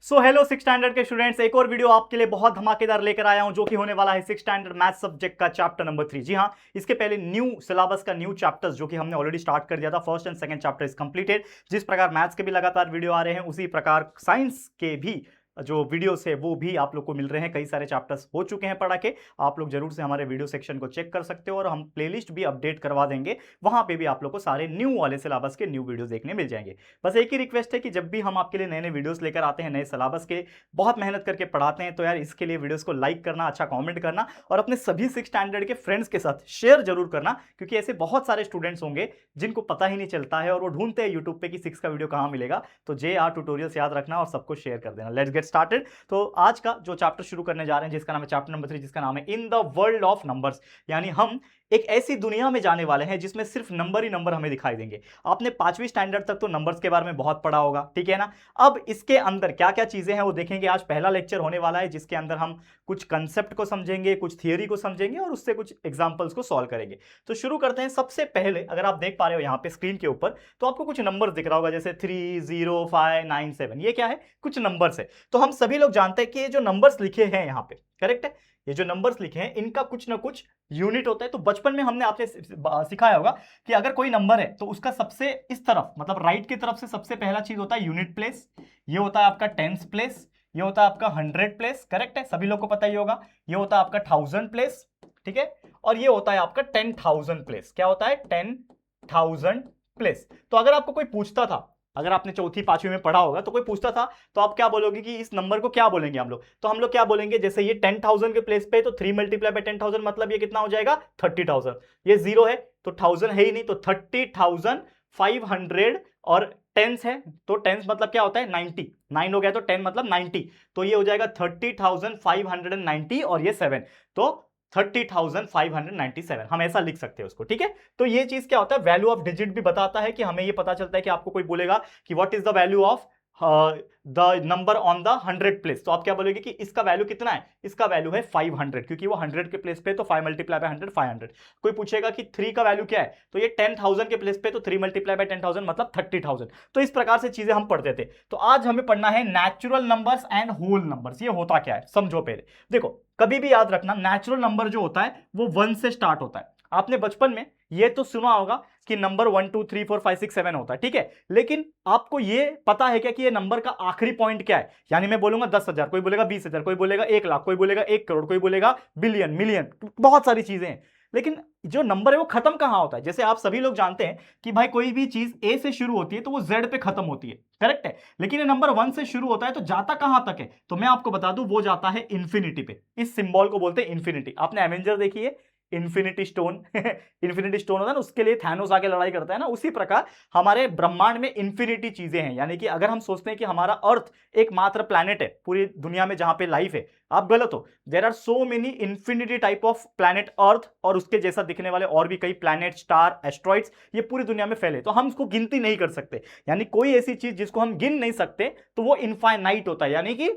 So hello six standard के students, एक और वीडियो आपके लिए बहुत धमाकेदार लेकर आया हूं जो कि होने वाला है सिक्स स्टैंडर्ड मैथ सब्जेक्ट का चैप्टर नंबर 3। जी हां, इसके पहले न्यू सिलेबस का न्यू चैप्टर्स जो कि हमने ऑलरेडी स्टार्ट कर दिया था। First and second chapter is completed. जिस प्रकार मैथ्स के भी लगातार वीडियो आ रहे हैं उसी प्रकार साइंस के भी जो वीडियोस है वो भी आप लोग को मिल रहे हैं। कई सारे चैप्टर्स हो चुके हैं पढ़ा के। आप लोग जरूर से हमारे वीडियो सेक्शन को चेक कर सकते हो और हम प्लेलिस्ट भी अपडेट करवा देंगे। वहां पे भी आप लोग को सारे न्यू वाले सिलेबस के न्यू वीडियोस देखने मिल जाएंगे। बस एक ही रिक्वेस्ट है कि जब भी हम आपके लिए नए नए वीडियोस लेकर आते हैं नए सिलेबस के, बहुत मेहनत करके पढ़ाते हैं, तो यार इसके लिए वीडियोस को लाइक करना, अच्छा कमेंट करना और अपने सभी सिक्स स्टैंडर्ड के फ्रेंड्स के साथ शेयर जरूर करना, क्योंकि ऐसे बहुत सारे स्टूडेंट्स होंगे जिनको पता ही नहीं चलता है और वो ढूंढते हैं यूट्यूब पे कि सिक्स का वीडियो कहां मिलेगा। तो JR ट्यूटोरियल्स याद रखना और सबको शेयर कर देना। Let's get started. तो आज का जो चैप्टर शुरू करने जा रहे हैं जिसका नाम है चैप्टर नंबर 3, जिसका नाम है in the world of numbers, यानी हम एक ऐसी दुनिया में जाने वाले हैं जिसमें सिर्फ नंबर ही नंबर हमें दिखाई देंगे। आपने 5वीं स्टैंडर्ड तक तो नंबर्स के बारे में बहुत पढ़ा होगा, ठीक है ना। अब इसके अंदर क्या क्या चीजें हैं वो देखेंगे। आज पहला लेक्चर होने वाला है जिसके अंदर हम कुछ कंसेप्ट को समझेंगे, कुछ थियोरी को समझेंगे और उससे कुछ एग्जांपल्स को सॉल्व करेंगे। तो शुरू करते हैं। सबसे पहले अगर आप देख पा रहे हो यहाँ पे स्क्रीन के ऊपर, तो आपको कुछ नंबर दिख रहा होगा जैसे 3, 0, 5, 9, 7। ये क्या है? कुछ नंबर्स है। तो हम सभी लोग जानते हैं कि ये जो नंबर्स लिखे हैं यहाँ पे, करेक्ट है, ये जो नंबर्स लिखे हैं इनका कुछ ना कुछ यूनिट होता है। तो बचपन में हमने आपसे सिखाया होगा कि अगर कोई नंबर है तो उसका सबसे इस तरफ, मतलब राइट की तरफ से सबसे पहला चीज होता है यूनिट प्लेस। ये होता है आपका टेंस प्लेस। ये होता है आपका 100 प्लेस, करेक्ट है, सभी लोग को पता ही होगा। ये होता है आपका 1000 प्लेस, ठीक है। और ये होता है आपका 10,000 प्लेस। क्या होता है? 10,000 प्लेस। तो अगर आपको कोई पूछता था, अगर आपने चौथी पांचवी में पढ़ा होगा, तो कोई पूछता था तो आप क्या बोलोगे कि इस नंबर को क्या बोलेंगे हम लोग? तो हम लोग क्या बोलेंगे, जैसे ये 10,000 के प्लेस पे, तो 3 मल्टीप्लाई बाय 10,000 मतलब ये कितना हो जाएगा? 30,000। ये 0 है तो 1000 है ही नहीं, तो 30,500 और टेंस है तो टेंस मतलब क्या होता है? 90। 9 हो गया तो 10 मतलब 90, तो ये हो जाएगा 30,590 और ये 7, तो 30,597। हम ऐसा लिख सकते हैं उसको, ठीक है। तो ये चीज क्या होता है? वैल्यू ऑफ डिजिट भी बताता है कि हमें ये पता चलता है कि आपको कोई बोलेगा कि what is the value of the number on the 100 place, तो आप क्या बोलोगे कि इसका वैल्यू कितना है? इसका वैल्यू है 500, क्योंकि वो 100 के प्लेस पे, तो 5 मल्टीप्लाई बाय 100 500। कोई पूछेगा कि 3 का वैल्यू क्या है, तो ये 10,000 के प्लेस पे, तो 3 मल्टीप्लाई बाय 10,000 मतलब 30,000। तो इस प्रकार से चीजें हम पढ़ते थे। तो आज हमें पढ़ना है natural numbers and whole numbers. ये होता क्या है समझो पहले। देखो, कभी भी याद रखना, नेचुरल नंबर जो होता है वो 1 से स्टार्ट होता है। आपने बचपन में ये तो सुना होगा कि नंबर 1 2 3 4 5 6 7 होता है, ठीक है। लेकिन आपको ये पता है क्या कि ये नंबर का आखिरी पॉइंट क्या है? यानी मैं बोलूंगा 10,000, कोई बोलेगा 20,000, कोई बोलेगा 1 लाख, कोई बोलेगा 1 करोड़, कोई बोलेगा बिलियन, मिलियन, बहुत सारी चीजें हैं। लेकिन जो नंबर है वो खत्म कहां होता है? जैसे आप सभी लोग जानते हैं कि भाई कोई भी चीज ए से शुरू होती है तो वो जेड पे खत्म होती है, करेक्ट है। लेकिन ये नंबर 1 से शुरू होता है तो जाता कहां तक है? तो मैं आपको बता दूं, वो जाता है इंफिनिटी पे। इस सिंबल को बोलते हैं इंफिनिटी। आपने एवेंजर देखी है, इन्फिनिटी स्टोन इन्फिनिटी स्टोन होता है ना, उसके लिए थैनोस आके लड़ाई करता है ना, उसी प्रकार हमारे ब्रह्मांड में इन्फिनिटी चीजें हैं। यानी कि अगर हम सोचते हैं कि हमारा अर्थ एकमात्र प्लैनेट है पूरी दुनिया में जहां पे लाइफ है, आप गलत हो। There are so many infinity type of planet earth, और उसके जैसा दिखने वाले और भी कई प्लैनेट, स्टार, एस्ट्रॉइड्स, ये पूरी दुनिया में फैले। तो हम इसको गिनती नहीं कर सकते। यानी कोई ऐसी चीज जिसको हम गिन नहीं सकते तो वो इनफाइनाइट होता है, यानी कि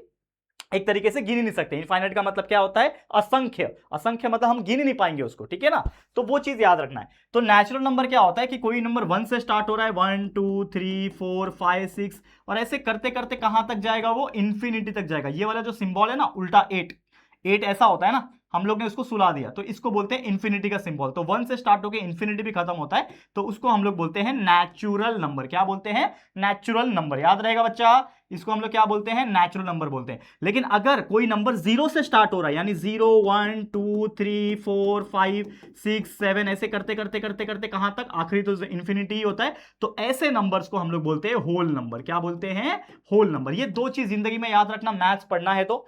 एक तरीके से गिन ही नहीं सकते। इनफाइनाइट का मतलब क्या होता है? असंख्य। असंख्य मतलब हम गिन ही नहीं पाएंगे उसको, ठीक है ना। तो वो चीज याद रखना है। तो नेचुरल नंबर क्या होता है कि कोई नंबर 1 से स्टार्ट हो रहा है, 1 2 3 4 5 6, और ऐसे करते करते कहां तक जाएगा? वो इंफिनिटी तक जाएगा। ये वाला जो सिंबल है ना उल्टा 8 ऐसा होता है ना, हम लोग ने उसको सुला दिया, तो इसको बोलते हैं इंफिनिटी का सिंबल। तो 1 से स्टार्ट होकर इंफिनिटी भी खत्म होता है, तो उसको हम लोग बोलते हैं नेचुरल नंबर। क्या बोलते हैं? Natural number. याद रहेगा बच्चा, इसको हम लोग क्या बोलते हैं? नेचुरल नंबर बोलते हैं। लेकिन अगर कोई नंबर 0 से स्टार्ट हो रहा है, यानी 0 1 2 3 4 5 6 7, ऐसे करते करते करते करते कहां तक? आखिरी तो इंफिनिटी ही होता है। तो ऐसे नंबर्स को हम लोग बोलते हैं होल नंबर। क्या बोलते हैं? Whole number. ये दो चीज जिंदगी में याद रखना, मैथ्स पढ़ना है तो।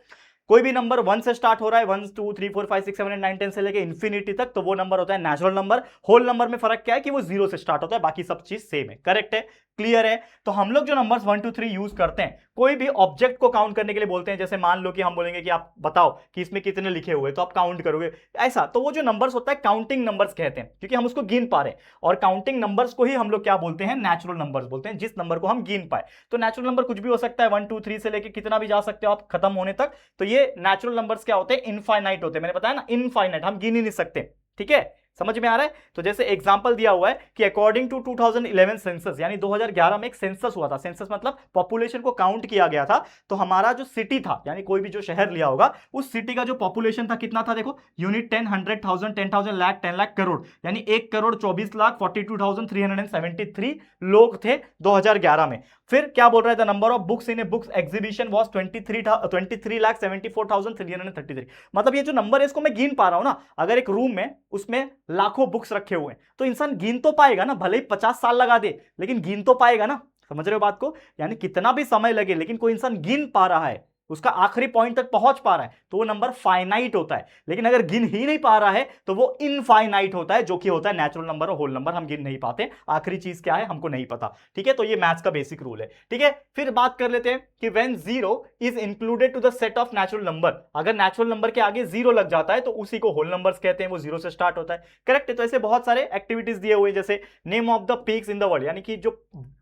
कोई भी नंबर 1 से स्टार्ट हो रहा है, 1 2 3 4 5 6 7 8 9 10 से लेके इंफिनिटी तक, तो वो नंबर होता है नेचुरल नंबर। होल नंबर में फर्क क्या है कि वो 0 से स्टार्ट होता है, बाकी सब चीज सेम है, करेक्ट है, क्लियर है। तो हम लोग जो नंबर्स 1 2 3 यूज करते हैं कोई भी ऑब्जेक्ट को काउंट करने के लिए बोलते हैं। जैसे मान लो कि हम बोलेंगे कि आप बताओ कि इसमें कितने लिखे हुए, तो आप काउंट करोगे ऐसा। तो वो जो नंबर्स होता है काउंटिंग नंबर्स कहते हैं, क्योंकि हम उसको गिन पा रहे हैं। और काउंटिंग नंबर्स को ही हम लोग क्या बोलते हैं? नेचुरल नंबर्स बोलते हैं, जिस नंबर को हम गिन पाए। तो नेचुरल नंबर कुछ भी हो सकता है, 1 2 3 से लेके कितना भी जा सकते हो आप खत्म होने तक। तो ये नेचुरल नंबर्स क्या होते हैं? इनफाइनाइट होते हैं। मैंने बताया ना, इनफाइनाइट, हम गिन ही नहीं सकते, ठीक है, समझ में आ रहा है? तो जैसे एग्जांपल दिया हुआ है कि अकॉर्डिंग टू 2011 सेंसस, यानी 2011 में एक सेंसस हुआ था, सेंसस मतलब पॉपुलेशन को काउंट किया गया था, तो हमारा जो सिटी था, यानी कोई भी जो शहर लिया होगा, उस सिटी का जो पॉपुलेशन था कितना था, देखो यूनिट 10, 100,000, 10,000, लाख, 10 लाख, करोड़, यानी 1,24,42,373 लोग थे 2011 में। फिर क्या बोल रहा है, the number of books in A books exhibition was 23,74,333। मतलब ये जो नंबर है इसको मैं गिन पा रहा हूं ना, अगर एक रूम में उसमें लाखों बुक्स रखे हुए हैं तो इंसान गिन तो पाएगा ना, भले ही 50 साल लगा दे लेकिन गिन तो पाएगा ना। समझ रहे हो बात को? यानी कितना भी समय लगे लेकिन कोई इंसान गिन पा रहा है, उसका आखिरी पॉइंट तक पहुंच पा रहा है, तो वो नंबर फाइनाइट होता है। लेकिन अगर गिन ही नहीं पा रहा है तो वो इनफाइनाइट होता है, जो कि होता है नेचुरल नंबर और होल नंबर। हम गिन नहीं पाते, आखिरी चीज क्या है हमको नहीं पता। ठीक है, तो ये मैथ्स का बेसिक रूल है। ठीक है, फिर बात कर लेते हैं कि when zero is included to the set of natural number, अगर नेचुरल नंबर के आगे जीरो लग जाता है तो उसी को होल नंबर्स कहते हैं, वो जीरो से स्टार्ट होता है। करेक्ट है? तो ऐसे बहुत सारे एक्टिविटीज दिए हुए, जैसे name of the peaks in the world, यानी कि जो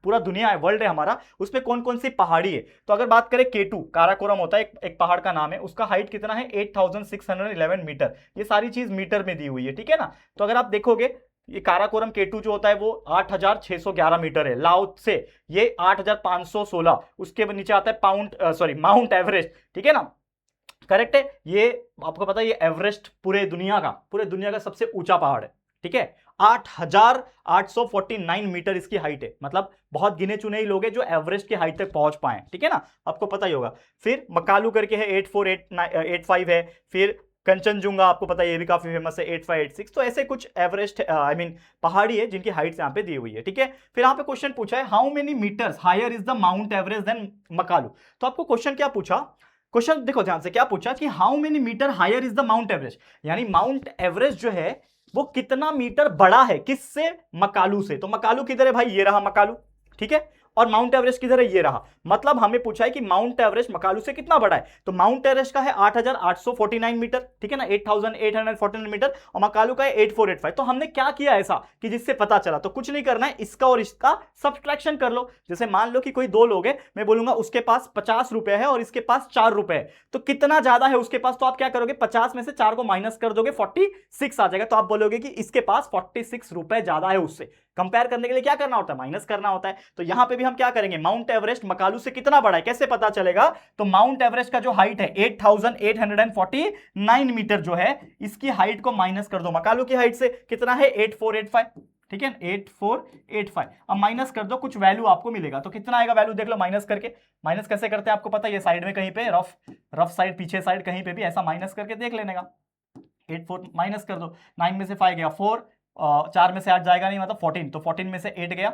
पूरा दुनिया है, वर्ल्ड है हमारा, उसमें कौन कौन सी पहाड़ी है। तो अगर बात करें K2 काराकोरम होता है, एक पहाड़ का नाम है, उसका हाइट कितना है 8,611 मीटर। ये सारी चीज मीटर में दी हुई है। ठीक है ना? तो अगर आप देखोगे ये काराकोरम K2 जो होता है वो 8,611 मीटर है। लाओत्से ये 8,516, उसके नीचे आता है माउंट एवरेस्ट। ठीक है ना? करेक्ट है? ये आपको पता है ये एवरेस्ट पूरे दुनिया का सबसे ऊंचा पहाड़ है। ठीक है, 8,849 मीटर इसकी हाइट है। मतलब बहुत गिने चुने ही लोग हैं जो एवरेस्ट की हाइट तक पहुंच पाए। ठीक है ना? आपको पता ही होगा। फिर मकालू करके है 8485 है। फिर कंचनजुंगा आपको पता है ये भी काफी फेमस है 8586। तो ऐसे कुछ एवरेस्ट पहाड़ी है जिनकी हाइट यहाँ पे दी हुई है। ठीक है, फिर यहाँ पे क्वेश्चन पूछा है how many metres higher is the Mount Everest than Makalu. तो आपको क्वेश्चन क्या पूछा, क्वेश्चन देखो ध्यान से, क्या पूछा कि how many metre higher is the Mount Everest, यानी माउंट एवरेस्ट जो है वो कितना मीटर बड़ा है, किससे? मकालू से। तो मकालू किधर है भाई? ये रहा मकालू। ठीक है, और माउंट एवरेस्ट किधर है? ये रहा। मतलब हमें पूछा है कि माउंट एवरेस्ट मकालू से कितना बड़ा है। तो माउंट एवरेस्ट का है 8,849 मीटर। ठीक है ना, 8,849 मीटर, और मकालू का है 8,485। तो हमने क्या किया ऐसा कि जिससे पता चला? तो कुछ नहीं करना है, इसका और इसका सब्ट्रैक्शन कर लो। जैसे मान लो कि कोई दो लोग है, मैं बोलूंगा उसके पास 50 रुपए है और इसके पास 4 रुपए है, तो कितना ज्यादा है उसके पास? तो आप क्या करोगे, 50 में से 4 को माइनस कर दोगे, 46 आ जाएगा। तो आप बोलोगे कि इसके पास 46 रुपए ज्यादा है उससे। कंपेयर करने के लिए क्या करना होता है? माइनस करना होता है। तो यहां पे भी हम क्या करेंगे, माउंट एवरेस्ट मकालू से कितना बड़ा है कैसे पता चलेगा? तो माउंट एवरेस्ट का जो हाइट है 8,849 मीटर जो है, इसकी हाइट को माइनस कर दो मकालू की हाइट से, कितना है 8,485। ठीक है, 8,485। अब माइनस कर दो, कुछ वैल्यू आपको मिलेगा। तो कितना आएगा वैल्यू देख लो माइनस करके। माइनस कैसे करते हैं आपको पता है, ये साइड में कहीं पे रफ साइड, पीछे साइड कहीं पे भी ऐसा माइनस करके देख लेने का। 8,4 माइनस कर दो, 9 में से 5 गया 4, 4 में से 8 जाएगा नहीं, मतलब 14। तो 14 में से 8 गया,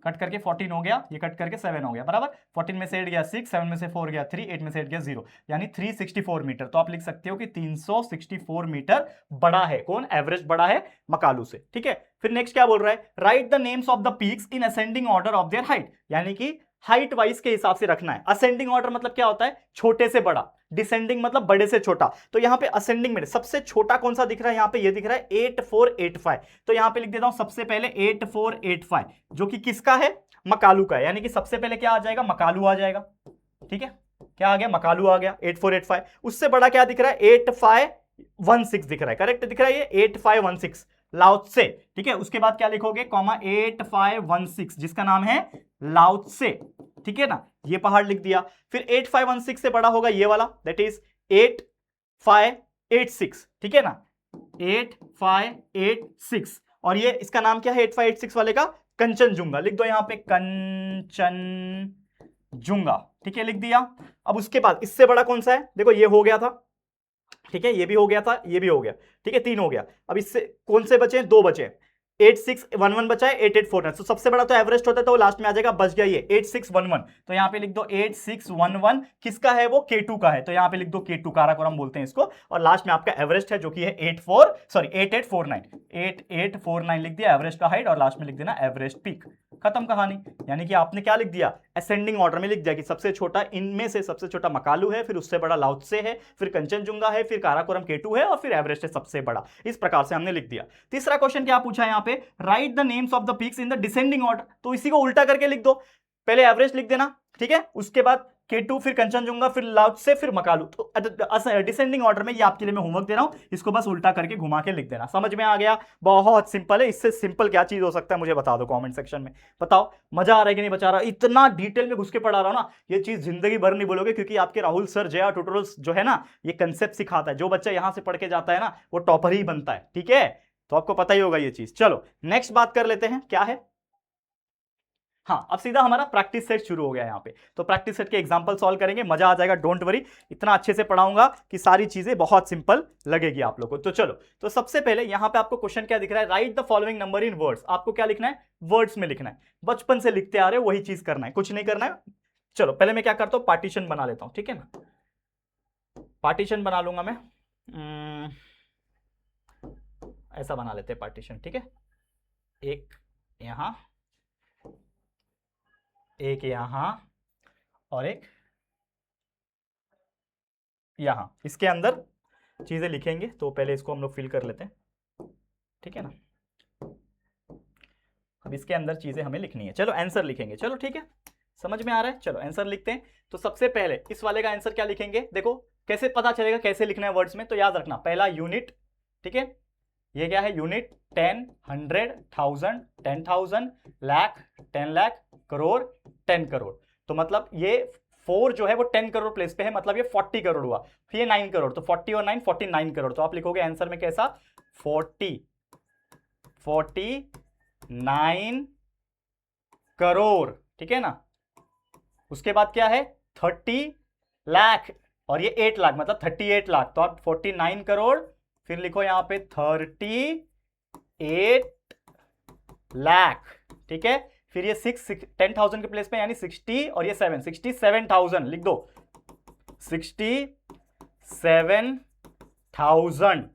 कट करके 14 हो गया, ये कट करके 7 हो गया, बराबर। 14 में से 8 गया 6, 7 में से 4 गया 3, 8 में से 8 गया 0, यानी 364 मीटर। तो आप लिख सकते हो कि 364 मीटर बड़ा है। कौन? एवरेस्ट बड़ा है मकालू से। ठीक है, फिर नेक्स्ट क्या बोल रहा है, right the names of the peaks in ascending order of their height, यानी कि हाइट वाइज के हिसाब से रखना है। असेंडिंग ऑर्डर मतलब क्या होता है? छोटे से बड़ा। डिसेंडिंग मतलब बड़े से छोटा। तो यहां पे असेंडिंग में सबसे छोटा कौन सा दिख रहा है? यहां पे ये दिख रहा है 8,485। तो यहां पे लिख देता हूं सबसे पहले 8,485, जो कि किसका है? मकालू का है। यानी कि सबसे पहले क्या आ जाएगा? मकालू आ जाएगा। ठीक है, क्या आ गया? मकालू आ गया 8,485। उससे बड़ा क्या दिख रहा है? 8,516 दिख रहा है। करेक्ट दिख रहा है ये 8,516 लाओत्से। ठीक है, उसके बाद क्या लिखोगे? कॉमा 8,516 जिसका नाम है लाओत्से। ठीक है ना, ये पहाड़ लिख दिया। फिर 8,516 से बड़ा होगा ये वाला, दैट इज 8,586। ठीक है ना, 8,586। और ये इसका नाम क्या है 8,586 वाले का? कंचनजुंगा। लिख दो यहां पे कंचनजुंगा। ठीक है, लिख दिया। अब उसके बाद इससे बड़ा कौन सा है? देखो ये हो गया था। ठीक है, ये भी हो गया था, ये भी हो गया। ठीक है, 3 हो गया। अब इससे कौन से बचे? 2 बचे। 8,611 बचा है, 8,849। तो सबसे बड़ा तो एवरेस्ट होता है, तो लास्ट में आ जाएगा, बच गया ये 8,611। तो यहां पे लिख दो 8,611। किसका है वो? K2 का है। तो यहां पे लिख दो K2, काराकोरम बोलते हैं इसको। और लास्ट में आपका एवरेस्ट है जो कि है 8849 लिख दिया एवरेस्ट का हाइट, और लास्ट में लिख देना एवरेस्ट पीक। खत्म कहानी। यानी कि आपने क्या लिख दिया? असेंडिंग ऑर्डर में लिख दिया कि सबसे छोटा, इनमें से सबसे छोटा मकालू है, फिर उससे बड़ा लाओत्से है, फिर कंचनजुंगा है, फिर काराकोरम K2 है, और फिर एवरेस्ट है सबसे बड़ा। इस प्रकार से हमने लिख दिया। तीसरा क्वेश्चन क्या पूछा है यहाँ पे? Right the names of the peaks in the descending order. तो इसी को उल्टा करके लिख दो। पहले एवरेस्ट लिख देना, ठीक है। उसके बाद K2, फिर कंचनजुंगा, फिर लाओत्से, फिर मकालू। तो डिसेंडिंग ऑर्डर में ये आपके लिए मैं होमवर्क दे रहा हूं, इसको बस उल्टा करके घुमा के लिख देना। समझ में आ गया? बहुत सिंपल है, इससे सिंपल क्या चीज हो सकता है मुझे बता दो कमेंट सेक्शन में। बताओ मजा आ रहा है कि नहीं बचा रहा? इतना डिटेल में घुस के पढ़ा रहा हूं ना, ये चीज जिंदगी भर नहीं बोलोगे, क्योंकि आपके राहुल सर जया ट्यूटोरियल्स जो है ना, ये कंसेप्ट सिखाता है। जो बच्चा यहां से पढ़ के जाता है ना, वो टॉपर ही बनता है, ठीक है? तो आपको पता ही होगा ये चीज। चलो नेक्स्ट बात कर लेते हैं, क्या है? हाँ, अब सीधा हमारा प्रैक्टिस सेट शुरू हो गया यहाँ पे। तो प्रैक्टिस सेट के एग्जांपल सॉल्व करेंगे, मजा आ जाएगा, डोंट वरी। इतना अच्छे से पढ़ाऊंगा कि सारी चीजें बहुत सिंपल लगेगी आप लोगों को। तो चलो, तो सबसे पहले यहाँ पे आपको क्वेश्चन क्या दिख रहा है? Right the following number in words. आपको क्या लिखना है? वर्ड्स में लिखना है। बचपन से लिखते आ रहे हो, वही चीज करना है, कुछ नहीं करना है। चलो पहले मैं क्या करता हूँ, पार्टीशन बना लेता हूँ, ठीक है ना? पार्टीशन बना लूंगा मैं, ऐसा बना लेते हैं पार्टीशन, ठीक है? एक यहां, एक यहां, और एक यहां। इसके अंदर चीजें लिखेंगे, तो पहले इसको हम लोग फिल कर लेते हैं, ठीक है ना? अब इसके अंदर चीजें हमें लिखनी है। चलो आंसर लिखेंगे, चलो ठीक है, समझ में आ रहा है? चलो आंसर लिखते हैं। तो सबसे पहले इस वाले का आंसर क्या लिखेंगे? देखो कैसे पता चलेगा कैसे लिखना है वर्ड्स में, तो याद रखना, पहला यूनिट, ठीक है? ये क्या है? यूनिट। 10, 100, 1000, 10,000, लाख, 10 लाख, करोड़, 10 करोड़। तो मतलब ये 4 जो है वो 10 करोड़ प्लेस पे है, मतलब ये 40 करोड़ हुआ। फिर ये 9 करोड़, तो 40 और 9, 49 करोड़। तो आप लिखोगे आंसर में कैसा? 49 करोड़, ठीक है ना? उसके बाद क्या है? 30 लाख, और ये 8 लाख, मतलब 38 लाख। तो आप 49 करोड़, फिर लिखो यहां पे 38 लाख, ठीक है? फिर ये 10,000 के प्लेस पे यानी 60, और ये 7, 67,000 लिख दो। 67,000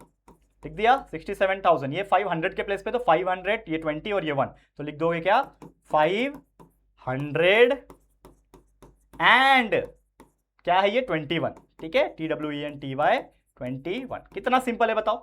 लिख दिया, 67,000। ये 500 के प्लेस पे, तो 500, ये 20 और ये 1, तो लिख दोगे क्या? 500 एंड क्या है ये? 21, ठीक है? TWENTY 21। कितना सिंपल है बताओ,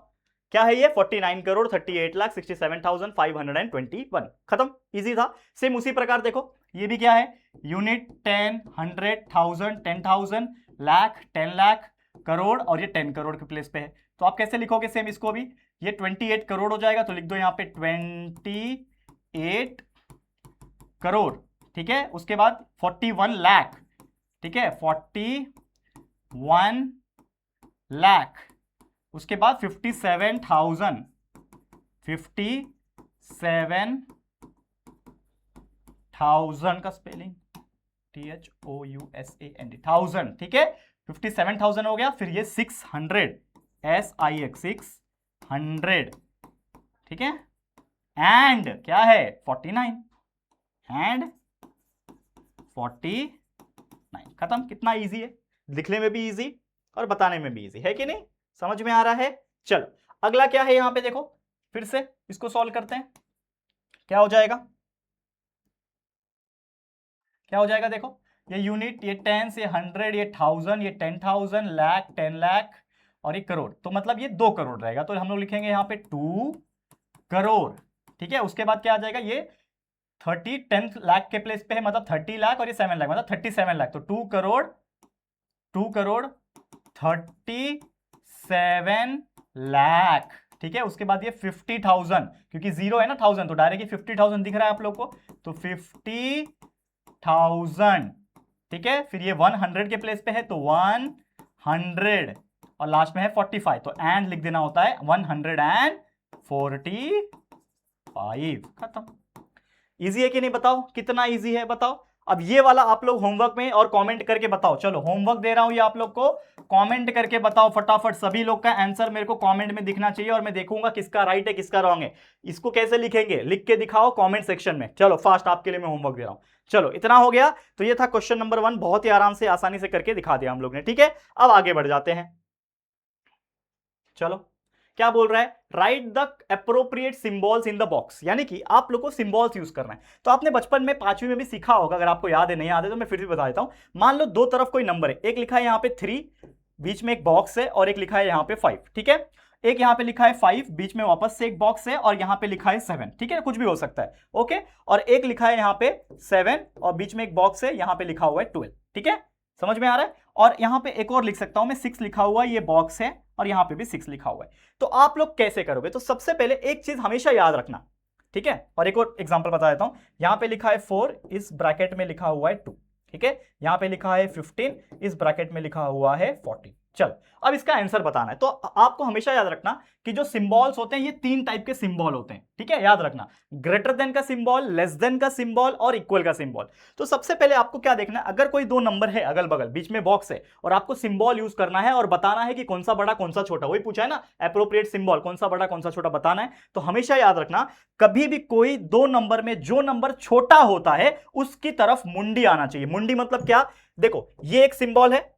क्या है ये? 49 करोड़, 38 लाख, 67,521। खत्म, इजी था। सेम उसी प्रकार देखो, ये भी क्या है? यूनिट, 10, 100, 1000, 10,000, लाख, 10 लाख, करोड़, और ये 10 करोड़ के प्लेस पे है। तो आप कैसे लिखोगे सेम इसको भी? ये 28 करोड़ हो जाएगा, तो लिख दो यहाँ पे 28 करोड़, ठीक है? उसके बाद 41 लाख, ठीक है? 41 लाख। उसके बाद 57,000, 57,000 का स्पेलिंग THOUSAND, 1000, ठीक है? 57,000 हो गया। फिर ये 600, SIX, 600, ठीक है? एंड क्या है? 49 एंड 49। खत्म। कितना इजी है, लिखने में भी इजी और बताने में भी इजी है कि नहीं? समझ में आ रहा है? चलो अगला क्या है यहां पे देखो, फिर से इसको सॉल्व करते हैं। क्या हो जाएगा? क्या हो जाएगा? देखो ये यूनिट, ये 10, ये 100, ये 1000, ये 10,000, लाख, 10 लाख, और ये करोड़। तो मतलब ये 2 करोड़ रहेगा, तो हम लोग लिखेंगे यहाँ पे 2 करोड़, ठीक है? उसके बाद क्या आ जाएगा? ये 10 लाख के प्लेस पे है, मतलब 30 लाख, और ये 7 लाख, मतलब 37 लाख। तो 2 करोड़ 37 लाख, ठीक है? उसके बाद ये 50,000, क्योंकि जीरो है ना 1000, तो डायरेक्ट 50,000 दिख रहा है आप लोग को, तो 50,000, ठीक है? फिर ये 100 के प्लेस पे है, तो 100, और लास्ट में है 45, तो एंड लिख देना होता है 145। खत्म। इजी है कि नहीं? बताओ कितना इजी है, बताओ। अब ये वाला आप लोग होमवर्क में और कमेंट करके बताओ। चलो होमवर्क दे रहा हूं ये आप लोग को, कमेंट करके बताओ फटाफट। सभी लोग का आंसर मेरे को कमेंट में दिखना चाहिए, और मैं देखूंगा किसका राइट है किसका रॉन्ग है। इसको कैसे लिखेंगे, लिख के दिखाओ कमेंट सेक्शन में। चलो फास्ट, आपके लिए मैं होमवर्क दे रहा हूं। चलो इतना हो गया। तो ये था क्वेश्चन नंबर 1, बहुत ही आराम से आसानी से करके दिखा दिया हम लोग ने, ठीक है? अब आगे बढ़ जाते हैं। चलो क्या बोल रहा है? Right the appropriate symbols in the box, यानी कि आप लोग को सिंबल्स यूज करना है। तो आपने बचपन में 5वीं में भी सीखा होगा, अगर आपको याद है, नहीं याद है तो मैं फिर भी बता देता हूं। मान लो दो तरफ कोई नंबर है, एक लिखा है यहाँ पे 3, बीच में एक बॉक्स है, और एक लिखा है यहाँ पे 5, ठीक है? एक यहाँ पे लिखा है 5, बीच में वापस से एक बॉक्स है और यहाँ पे लिखा है 7, ठीक है, कुछ भी हो सकता है, ओके। और एक लिखा है यहाँ पे 7 और बीच में एक बॉक्स है, यहाँ पे लिखा हुआ है 12, ठीक है, समझ में आ रहा है। और यहाँ पे एक और लिख सकता हूं मैं, 6 लिखा हुआ है, ये बॉक्स है और यहाँ पे भी 6 लिखा हुआ है। तो आप लोग कैसे करोगे? तो सबसे पहले एक चीज हमेशा याद रखना, ठीक है, और एक और एग्जांपल बता देता हूं। यहाँ पे लिखा है 4, इस ब्रैकेट में लिखा हुआ है 2, ठीक है, यहाँ पे लिखा है 15, इस ब्रैकेट में लिखा हुआ है 14। चल, अब इसका आंसर बताना है। तो आपको हमेशा याद रखना कि जो सिंबल्स होते हैं ये 3 टाइप के सिंबल होते हैं, ठीक है, याद रखना, ग्रेटर देन का सिंबल, लेस देन का सिंबल और इक्वल का सिंबल। तो सबसे पहले आपको क्या देखना है, अगर कोई दो नंबर है अगल बगल, बीच में बॉक्स है और आपको सिंबल यूज करना है और बताना है कि कौन सा बड़ा कौन सा छोटा, वही पूछा है ना, एप्रोप्रिएट सिंबल, कौन सा बड़ा कौन सा छोटा बताना है। तो हमेशा याद रखना, कभी भी कोई दो नंबर में जो नंबर छोटा होता है उसकी तरफ मुंडी आना चाहिए। मुंडी मतलब क्या? देखो, ये एक सिंबल है,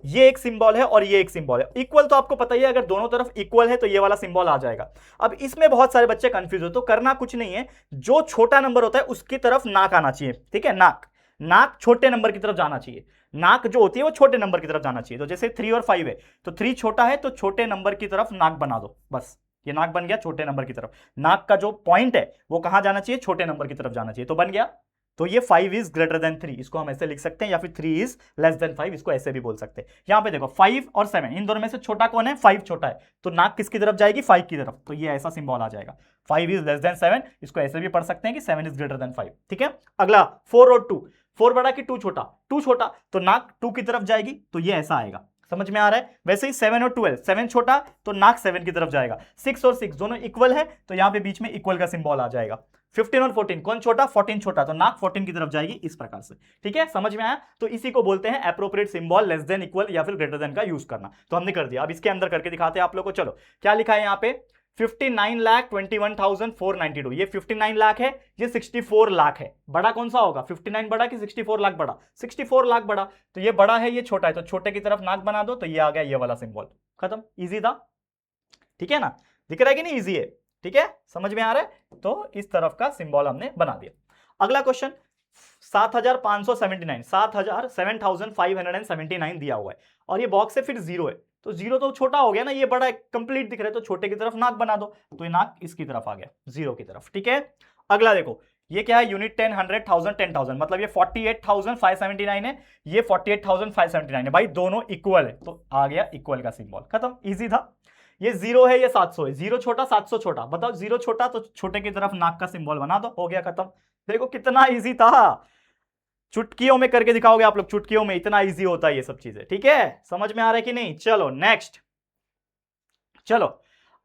ये एक सिंबल है और ये एक सिंबल है। इक्वल तो आपको पता ही है, अगर दोनों तरफ इक्वल है तो ये वाला सिंबल आ जाएगा। अब इसमें बहुत सारे बच्चे कंफ्यूज हो, तो करना कुछ नहीं है, जो छोटा नंबर होता है उसकी तरफ नाक आना चाहिए, ठीक है, नाक, नाक छोटे नंबर की तरफ जाना चाहिए, नाक जो होती है वो छोटे नंबर की तरफ जाना चाहिए। तो जैसे 3 और 5 है, तो 3 छोटा है तो छोटे नंबर की तरफ नाक बना दो, बस, ये नाक बन गया छोटे नंबर की तरफ। नाक का जो पॉइंट है वो कहां जाना चाहिए? छोटे नंबर की तरफ जाना चाहिए, तो बन गया। तो ये 5 इज ग्रेटर देन 3, इसको हम ऐसे लिख सकते हैं, या फिर 3 इज लेस देन 5, इसको ऐसे भी बोल सकते हैं। यहां पे देखो 5 और 7, इन दोनों में से छोटा कौन है? 5 छोटा है, तो नाक किसकी तरफ जाएगी? 5 की तरफ, तो ये ऐसा सिंबल आ जाएगा, 5 इज लेस देन 7, इसको ऐसे भी पढ़ सकते हैं कि 7 इज ग्रेटर देन 5, ठीक है। अगला 4 और 2, 4 बड़ा कि 2 छोटा? 2 छोटा, तो नाक 2 की तरफ जाएगी, तो ये ऐसा आएगा, समझ में आ रहा है। वैसे ही 7 और 12, 7 छोटा तो नाक 7 की तरफ जाएगा। 6 और 6 दोनों इक्वल है, तो यहां पे बीच में इक्वल का सिंबल आ जाएगा। 15 और 14 कौन छोटा? 14 छोटा, तो नाक 14 की तरफ जाएगी, इस प्रकार से, ठीक है, समझ में आया। तो इसी को बोलते हैं appropriate symbol, less than, equal या फिर ग्रेटर देन का यूज करना। तो हमने कर दिया, अब इसके अंदर करके दिखाते हैं आप लोगों को। चलो, क्या लिखा है यहाँ पे? 59,21,492, ये 59 लाख है, ये 64 लाख है। बड़ा कौन सा होगा? 59 बड़ा कि 64 लाख बड़ा? 64 लाख बड़ा, तो ये बड़ा है, ये छोटा है, तो छोटे की तरफ नाक बना दो, तो ये आ गया ये वाला सिंबल, खत्म, इजी था, ठीक है ना, दिख रहा है कि नहीं? इजी है, ठीक है, समझ में आ रहा है। तो इस तरफ का सिंबल हमने बना दिया। अगला क्वेश्चन 7579, 7579 दिया हुआ है और ये बॉक्स है, फिर 0 है, तो 0 तो छोटा हो गया ना, ये बड़ा कंप्लीट दिख रहा है, तो छोटे की तरफ नाक बना दो, तो ये नाक इसकी तरफ आ गया, 0 की तरफ, ठीक है। अगला देखो, ये क्या है? यूनिट 10, 100, 1000, 10,000, मतलब ये 48,579 है, ये 48,579 है, भाई दोनों इक्वल है, तो आ गया इक्वल का सिंबल, खत्म, इजी था। ये 0 है, ये 700 है, 0 छोटा 700 छोटा, बताओ 0 छोटा तो छोटे की तरफ नाक का सिंबल बना दो, हो गया खत्म। देखो कितना इजी था, चुटकियों में करके दिखाओगे आप लोग, चुटकियों में इतना इजी होता है ये सब चीजें, ठीक है, समझ में आ रहा है कि नहीं? चलो नेक्स्ट, चलो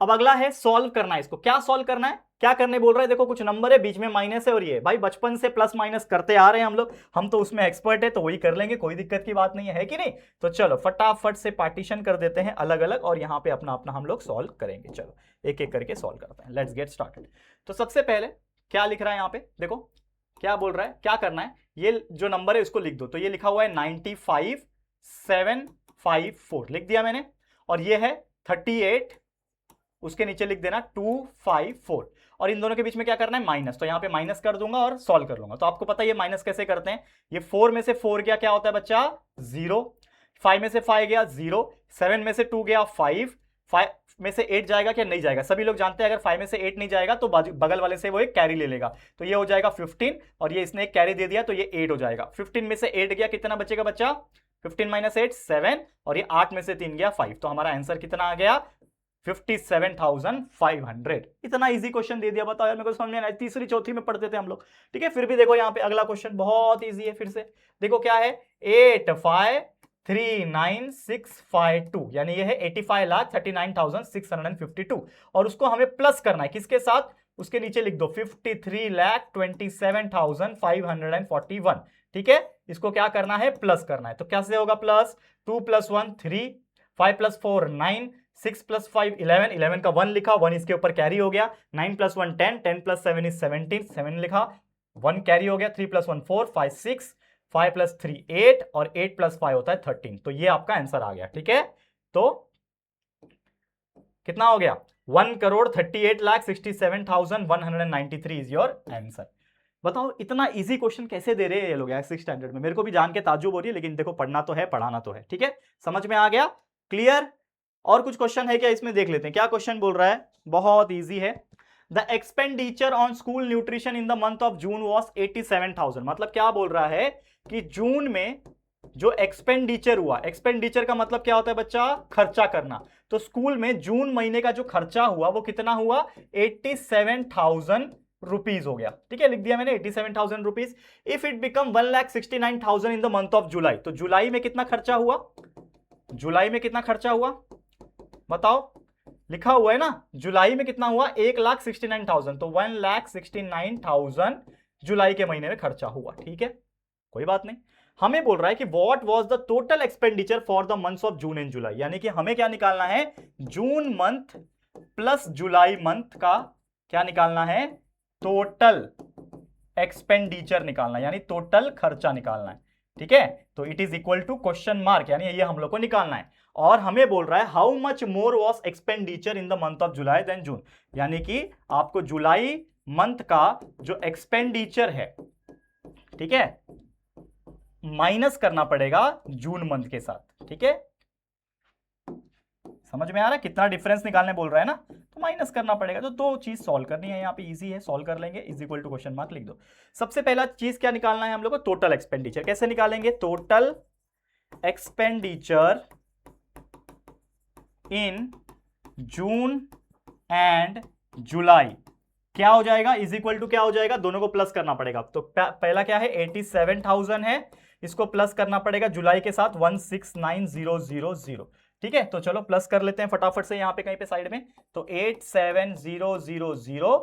अब अगला है सॉल्व करना है इसको। क्या सॉल्व करना है? क्या करने बोल रहा है? देखो कुछ नंबर है, बीच में माइनस है, और ये भाई बचपन से प्लस माइनस करते आ रहे हैं हम तो उसमें एक्सपर्ट है, तो वही कर लेंगे, कोई दिक्कत की बात नहीं है कि नहीं? तो चलो फटाफट से पार्टीशन कर देते हैं अलग अलग, और यहाँ पे अपना अपना हम लोग सॉल्व करेंगे। चलो एक एक करके सॉल्व करते हैं, लेट्स गेट स्टार्टेड। तो सबसे पहले क्या लिख रहा है यहाँ पे? देखो क्या बोल रहा है, क्या करना है, ये जो नंबर है उसको लिख दो। तो ये लिखा हुआ है 95,754, लिख दिया मैंने, और ये है 38, उसके नीचे लिख देना 254, और इन दोनों के बीच में क्या करना है? माइनस, तो यहां पे माइनस कर दूंगा और सॉल्व कर लूंगा। तो आपको पता है ये माइनस कैसे करते हैं, ये 4 में से 4 गया, क्या होता है बच्चा? 0, 5 में से 5 गया 0, 7 में से 2 गया 5, 5 में से 8 जाएगा क्या? नहीं जाएगा, सभी लोग जानते हैं अगर 5 में से 8 नहीं जाएगा तो बगल वाले से वो एक कैरी ले लेगा, तो ये हो जाएगा 15, और ये इसने एक कैरी दे दिया तो ये 8 हो जाएगा। 15 में से 8 गया, कितना बचेगा बच्चा? 15 माइनस 8 7, और ये 8 में से 3 गया 5, तो हमारा आंसर कितना आ गया? 57,500। इतना इजी क्वेश्चन दे दिया, बताओ यार, मेरे को समझ में आया, तीसरी चौथी में पढ़ते थे हम लोग, ठीक है। फिर भी देखो यहाँ पे अगला क्वेश्चन बहुत इजी है, फिर से देखो क्या है, 85,39,652, यानी ये है 85,39,652, और उसको हमें प्लस करना है, किसके साथ? उसके नीचे लिख दो 53,27,541, ठीक है। इसको क्या करना है? प्लस करना है, तो कैसे होगा प्लस? 2 + 1 3, 5 + 4 9, 6 + 5 11, 11 का 1 लिखा, 1 इसके ऊपर कैरी हो गया, 9 + 1 10, 10 + 7 is 17, 7 लिखा, 1 कैरी हो गया, 3 + 1 4, 5 6, 5 + 3 8, और 8 + 5 होता है 13, तो ये आपका आंसर आ गया, ठीक है। तो कितना हो गया? 1,38,67,193 इज योर आंसर। बताओ इतना इजी क्वेश्चन कैसे दे रहे हैं ये लोग यार 6th स्टैंडर्ड में, मेरे को भी जान के ताज्जुब हो रही है, लेकिन देखो पढ़ना तो है, पढ़ाना तो है, ठीक है, समझ में आ गया? क्लियर? और कुछ क्वेश्चन है क्या इसमें, देख लेते हैं क्या क्वेश्चन बोल रहा है। बहुत इजी है। The expenditure on school nutrition in the month of June was 87,000। मतलब क्या बोल रहा है कि जून में जो एक्सपेंडिचर हुआ, एक्सपेंडिचर का मतलब क्या होता है बच्चा, खर्चा करना। तो स्कूल में जून महीने का जो खर्चा हुआ वो कितना हुआ, 87,000 रुपीज हो गया। ठीक है, लिख दिया मैंने 87,000 rupees. If it become 1,69,000 in the month of जुलाई, तो जुलाई में कितना खर्चा हुआ, जुलाई में कितना खर्चा हुआ बताओ, लिखा हुआ है ना, जुलाई में कितना हुआ 1,69,000, तो 1,69,000 जुलाई के महीने में खर्चा हुआ। ठीक है, कोई बात नहीं। हमें बोल रहा है कि what was the total expenditure for the months of June and July, यानी कि हमें क्या निकालना है, June month plus July month का क्या निकालना है, टोटल एक्सपेंडिचर निकालना है, यानी टोटल खर्चा निकालना है। ठीक है, तो it is equal to question mark, यानी ये हम लोग को निकालना है। और हमें बोल रहा है how much more was expenditure in the month of July than June, यानी कि आपको जुलाई मंथ का जो एक्सपेंडिचर है, ठीक है, माइनस करना पड़ेगा जून मंथ के साथ। ठीक है, समझ में आ रहा है कितना डिफरेंस निकालने बोल रहा है ना, तो माइनस करना पड़ेगा। तो दो चीज सॉल्व करनी है, यहाँ पे इजी है, सॉल्व कर लेंगे। Is equal to question mark लिख दो। सबसे पहला चीज क्या निकालना है हम लोग को, टोटल एक्सपेंडिचर। कैसे निकालेंगे, total expenditure in June and July क्या हो जाएगा, इज इक्वल टू क्या हो जाएगा, दोनों को प्लस करना पड़ेगा। तो पहला क्या है 87,000 है, इसको प्लस करना पड़ेगा जुलाई के साथ 169,000। ठीक है, तो चलो प्लस कर लेते हैं फटाफट से यहां पे कहीं पे साइड में। तो 87,000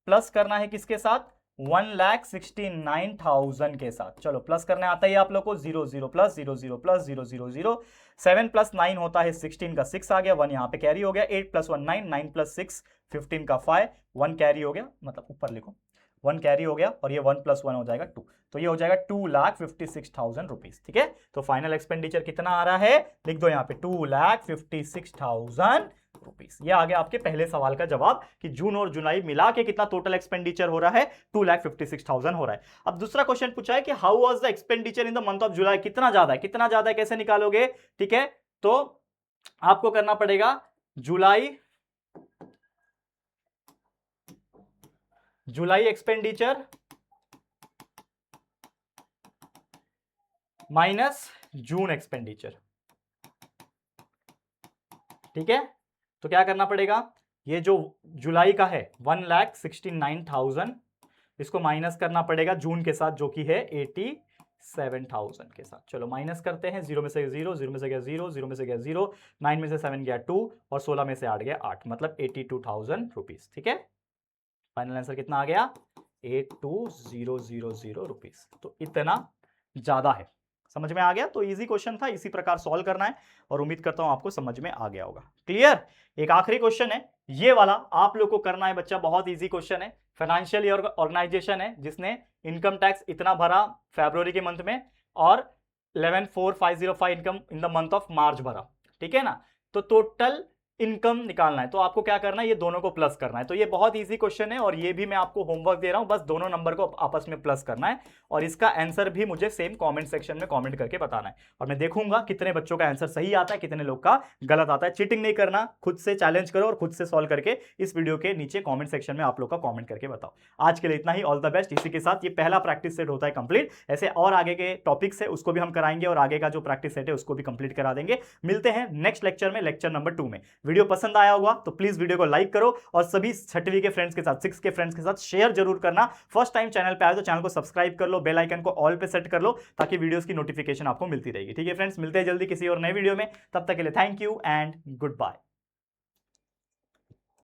प्लस करना है किसके साथ, 1,69,000 के साथ। चलो प्लस करने आता है आप लोग को, 00 प्लस 00 प्लस 000, 7 प्लस 9 होता है 16 का 6 आ गया, 1 यहाँ पे कैरी हो गया, 8 प्लस 1 9, 9 प्लस 6 15 का 5, 1 कैरी हो गया, मतलब ऊपर लिखो 1 कैरी हो गया, और ये 1 प्लस 1 हो जाएगा 2, तो ये हो जाएगा 2,56,000 रुपीज। ठीक है, तो फाइनल एक्सपेंडिचर कितना आ रहा है, लिख दो यहाँ पे 2,56,000 रुपीज। ये आ गया आपके पहले सवाल का जवाब कि जून और जुलाई मिला के कितना टोटल एक्सपेंडिचर हो रहा है, 2,56,000 हो रहा है। अब दूसरा क्वेश्चन पूछा है कि how was the expenditure in the month of जुलाई, कितना ज्यादा है, कितना ज्यादा है, कैसे निकालोगे। ठीक है, तो आपको करना पड़ेगा जुलाई एक्सपेंडिचर माइनस जून एक्सपेंडिचर। ठीक है, तो क्या करना पड़ेगा, ये जो जुलाई का है 1,69,000, इसको माइनस करना पड़ेगा जून के साथ जो कि है 87,000 के साथ। चलो माइनस करते हैं, 0 में से 0, 0 में से गया 0, 0 में से गया 0, 9 में से 7 गया 2, और 16 में से 8 गया 8, मतलब 82,000 रुपीज। ठीक है, फाइनल आंसर कितना आ गया, 82,000 रुपीज। तो इतना ज्यादा है, समझ में आ गया। तो इजी क्वेश्चन था, इसी प्रकार सॉल्व करना है, और उम्मीद करता हूं आपको समझ में आ गया होगा। क्लियर। एक आखिरी क्वेश्चन है, ये वाला आप लोग को करना है बच्चा, बहुत इजी क्वेश्चन है। फाइनेंशियल ईयर ऑर्गेनाइजेशन है जिसने इनकम टैक्स इतना भरा फरवरी के मंथ में, और 11,4,505 income in the month of March भरा। ठीक है ना, तो टोटल इनकम निकालना है, तो आपको क्या करना है, ये दोनों को प्लस करना है। तो ये बहुत इजी क्वेश्चन है, और ये भी मैं आपको होमवर्क दे रहा हूं, बस दोनों नंबर को आपस में प्लस करना है, और इसका आंसर भी मुझे सेम कमेंट सेक्शन में कमेंट करके बताना है, और मैं देखूंगा कितने बच्चों का आंसर सही आता है, कितने लोग का गलत आता है। चीटिंग नहीं करना, खुद से चैलेंज करो और खुद से सॉल्व करके इस वीडियो के नीचे कॉमेंट सेक्शन में आप लोग का कॉमेंट करके बताओ। आज के लिए इतना ही, ऑल द बेस्ट। इसी के साथ ये पहला प्रैक्टिस सेट होता है कंप्लीट, ऐसे और आगे के टॉपिक्स है उसको भी हम कराएंगे, और आगे का जो प्रैक्टिस सेट है उसको भी कंप्लीट करा देंगे। मिलते हैं नेक्स्ट लेक्चर में, लेक्चर नंबर 2 में। वीडियो पसंद आया होगा तो प्लीज वीडियो को लाइक करो, और सभी 6वीं के फ्रेंड्स के साथ, 6 के फ्रेंड्स के साथ शेयर जरूर करना। फर्स्ट टाइम चैनल पे आए तो चैनल को सब्सक्राइब कर लो, बेल आइकन को ऑल पे सेट कर लो, ताकि वीडियोस की नोटिफिकेशन आपको मिलती रहेगी। ठीक है फ्रेंड्स, मिलते हैं जल्दी किसी और नए वीडियो में, तब तक के लिए thank you and good bye.